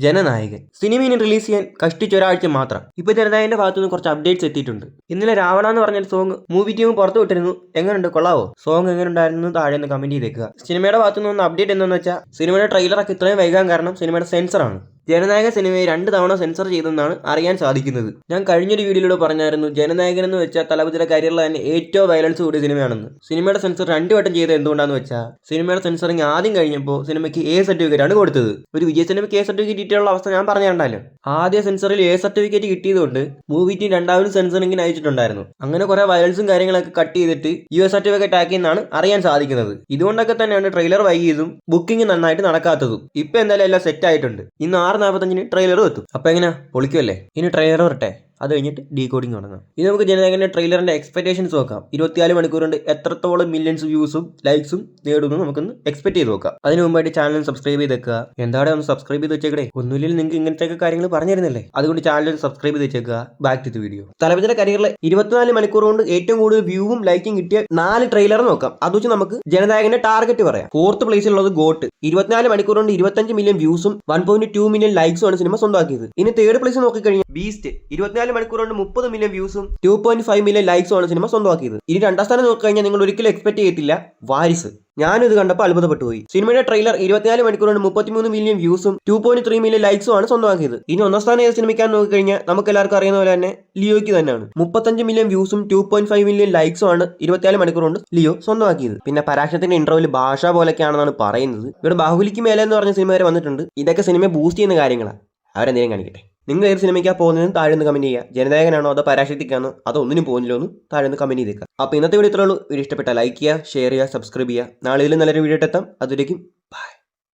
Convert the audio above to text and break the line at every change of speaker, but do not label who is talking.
Jananayakan cinema ഇനി release ചെയ്യാൻ കഷ്ടിച്ച് ഒരാഴ്ച മാത്രം. ഇപ്പൊ ജനനായകന്റെ ഭാഗത്തുനിന്ന് കുറച്ച് അപ്ഡേറ്റ്സ് എത്തിയിട്ടുണ്ട്. ഇന്നലെ രാവണ എന്ന് പറഞ്ഞൊരു സോങ് മൂവി ടീം പുറത്തു വിട്ടിരുന്നു. എങ്ങനെയുണ്ട്, കൊള്ളാവോ? സോങ് എങ്ങനെ ഉണ്ടായിരുന്നു താഴെ നിന്ന് കമന്റ് ചെയ്തേക്കുക. സിനിമയുടെ ഭാഗത്തുനിന്ന് വന്ന അപ്ഡേറ്റ് എന്താണെന്ന് വെച്ചാൽ സിനിമയുടെ ട്രെയിലറൊക്കെ ഇത്രയും വൈകാൻ കാരണം സിനിമയുടെ സെൻസറാണ്. ജനനായക സിനിമയെ 2 തവണ സെൻസർ ചെയ്തെന്നാണ് അറിയാൻ സാധിക്കുന്നത്. ഞാൻ കഴിഞ്ഞൊരു വീഡിയോയിലൂടെ പറഞ്ഞായിരുന്നു ജനനായകൻ എന്ന് വെച്ചാൽ തലപതിയുടെ കരിയറിലെ തന്നെ ഏറ്റവും വയലൻസ് കൂടിയ സിനിമയാണെന്ന്. സിനിമയുടെ സെൻസർ 2 വട്ടം ചെയ്തത് എന്തുകൊണ്ടാന്ന് വെച്ചാൽ സിനിമയുടെ സെൻസറിങ് ആദ്യം കഴിഞ്ഞപ്പോൾ സിനിമയ്ക്ക് A സർട്ടിഫിക്കറ്റ് ആണ് കൊടുത്തത്. ഒരു വിജയ സിനിമയ്ക്ക് A സർട്ടിഫിക്കറ്റ് കിട്ടിയുള്ള അവസ്ഥ ഞാൻ പറഞ്ഞിട്ടുണ്ടല്ലോ. ആദ്യ സെൻസറിൽ A സർട്ടിഫിക്കറ്റ് കിട്ടിയതുകൊണ്ട് മൂവി ടീം രണ്ടാമതും സെൻസറിങ്ങിന് അയച്ചിട്ടുണ്ടായിരുന്നു. അങ്ങനെ കുറെ വയലൻസും കാര്യങ്ങളൊക്കെ കട്ട് ചെയ്തിട്ട് US സർട്ടിഫിക്കറ്റ് ആക്കിയെന്നാണ് അറിയാൻ സാധിക്കുന്നത്. ഇതുകൊണ്ടൊക്കെ തന്നെയാണ് ട്രെയിലർ വൈകിയതും ബുക്കിംഗ് നന്നായിട്ട് നടക്കാത്തതും. ഇപ്പൊ എന്തായാലും എല്ലാം സെറ്റ് ആയിട്ടുണ്ട്. ഇന്ന് 6:45 ട്രെയിലറും എത്തും. അപ്പൊ എങ്ങനെയാ, പൊളിക്കുമല്ലേ? ഇനി ട്രെയിലർ വരട്ടെ, അത് കഴിഞ്ഞിട്ട് ഡീകോഡിങ് തുടങ്ങാം. ഇനി നമുക്ക് ജനനായകന്റെ ട്രെയിലറിന്റെ എക്സ്പെക്ടേഷൻസ് നോക്കാം. 24 മണിക്കൂർ കൊണ്ട് എത്രത്തോളം മില്യൺസ് വ്യൂസും ലൈക്സും നേടുന്നു നമുക്കൊന്ന് എക്സ്പെക്ട് ചെയ്ത് നോക്കാം. അതിന് മുമ്പായിട്ട് ചാനൽ സബ്സ്ക്രൈബ് ചെയ്തേക്കുക. എന്താടെ ഒന്ന് സബ്സ്ക്രൈബ് ചെയ്ത് വെച്ചേക്കടേ. ഒന്നുമില്ലെങ്കിൽ നിങ്ങൾക്ക് ഇങ്ങനത്തെ കാര്യങ്ങൾ പറഞ്ഞിരുന്നില്ലേ, അതുകൊണ്ട് ചാനൽ സബ്സ്ക്രൈബ് ചെയ്ത് വെച്ചേക്കുക. Back to the video. തലപതിയുടെ കരിയറിലെ 24 മണിക്കൂർ കൊണ്ട് ഏറ്റവും കൂടുതൽ വ്യൂവും ലൈക്കും കിട്ടിയ 4 ട്രെയിലർ നോക്കാം. അത് വെച്ച് നമുക്ക് ജനനായകന്റെ ടാർഗറ്റ് പറയാം. 4th പ്ലേസിലുള്ളത് got. 24 മണിക്കൂർ കൊണ്ട് 25 മില്യൺ വ്യൂസും 1.2 മില്യൺ ലൈക്സും ആണ് സിനിമ സ്വന്തമാക്കിയത്. ഇനി 3rd പ്ലേസ് നോക്കിക്കഴിഞ്ഞാൽ ബീസ്റ്റ്. 24 മണിക്കൂർ കൊണ്ട് 30 മില്യൺ വ്യൂസും 2.5 മില്യൺ ലൈക്സും ആണ് സിനിമ സ്വന്തമാക്കിയത്. ഇനി 2ാം സ്ഥാനം നോക്കിക്കഴിഞ്ഞാൽ നിങ്ങൾ ഒരിക്കലും എക്സ്പെക്ട് ചെയ്യത്തില്ല, വാരിസ്. ഞാനിത് കണ്ടപ്പോൾ അത്ഭുതപ്പെട്ടു പോയി. സിനിമയുടെ ട്രെയിലർ 24 മണിക്കൂർ കൊണ്ട് 33 മില്യൺ വ്യൂസും 2.3 മില്യൺ ലൈക്സും ആണ് സ്വന്തമാക്കിയത്. ഇനി 1ാം സ്ഥാനം ഏത് സിനിമയ്ക്കാൻ നോക്കിക്കഴിഞ്ഞാൽ നമുക്ക് എല്ലാവർക്കും അറിയുന്ന പോലെ തന്നെ ലിയോയ്ക്ക് തന്നെയാണ്. 35 മില്യൺ വ്യൂസും 2.5 മില്യൺ ലൈക്സും ആണ് 24 മണിക്കൂർ കൊണ്ട് ലിയോ സ്വന്തമാക്കിയത്. പിന്നെ പരാശരത്തിന്റെ ഇന്റർവ്യൂവിൽ ഭാഷ പോലൊക്കെയാണെന്നാണ് പറയുന്നത്. ഇവിടെ ബാഹുബലിക്ക് മേലെ എന്ന് പറഞ്ഞ സിനിമ വരെ വന്നിട്ടുണ്ട്. ഇതൊക്കെ സിനിമയെ ബൂസ്റ്റ് ചെയ്യുന്ന കാര്യങ്ങളാണ്. അവരെന്തെങ്കിലും കാണിക്കട്ടെ. നിങ്ങൾ ഏത് സിനിമയ്ക്കാണ് പോകുന്നതെന്ന് താഴെ നിന്ന് കമന്റ് ചെയ്യുക. ജനനായകനാണോ അതോ പരാശക്തിക്കാണോ അതോ ഒന്നിനും പോകുന്നില്ലോ എന്ന് താഴെ നിന്ന് കമന്റ് ചെയ്തേക്കുക. അപ്പോൾ ഇന്നത്തെ വീഡിയോ ഇത്രയുള്ളൂ. വീഡിയോ ഇഷ്ടപ്പെട്ടാൽ ലൈക്ക് ചെയ്യുക, ഷെയർ ചെയ്യുക, സബ്സ്ക്രൈബ് ചെയ്യുക. നാളെ ഇതിലും നല്ലൊരു വീഡിയോ എത്താം. അതുവരേക്കും ബൈ.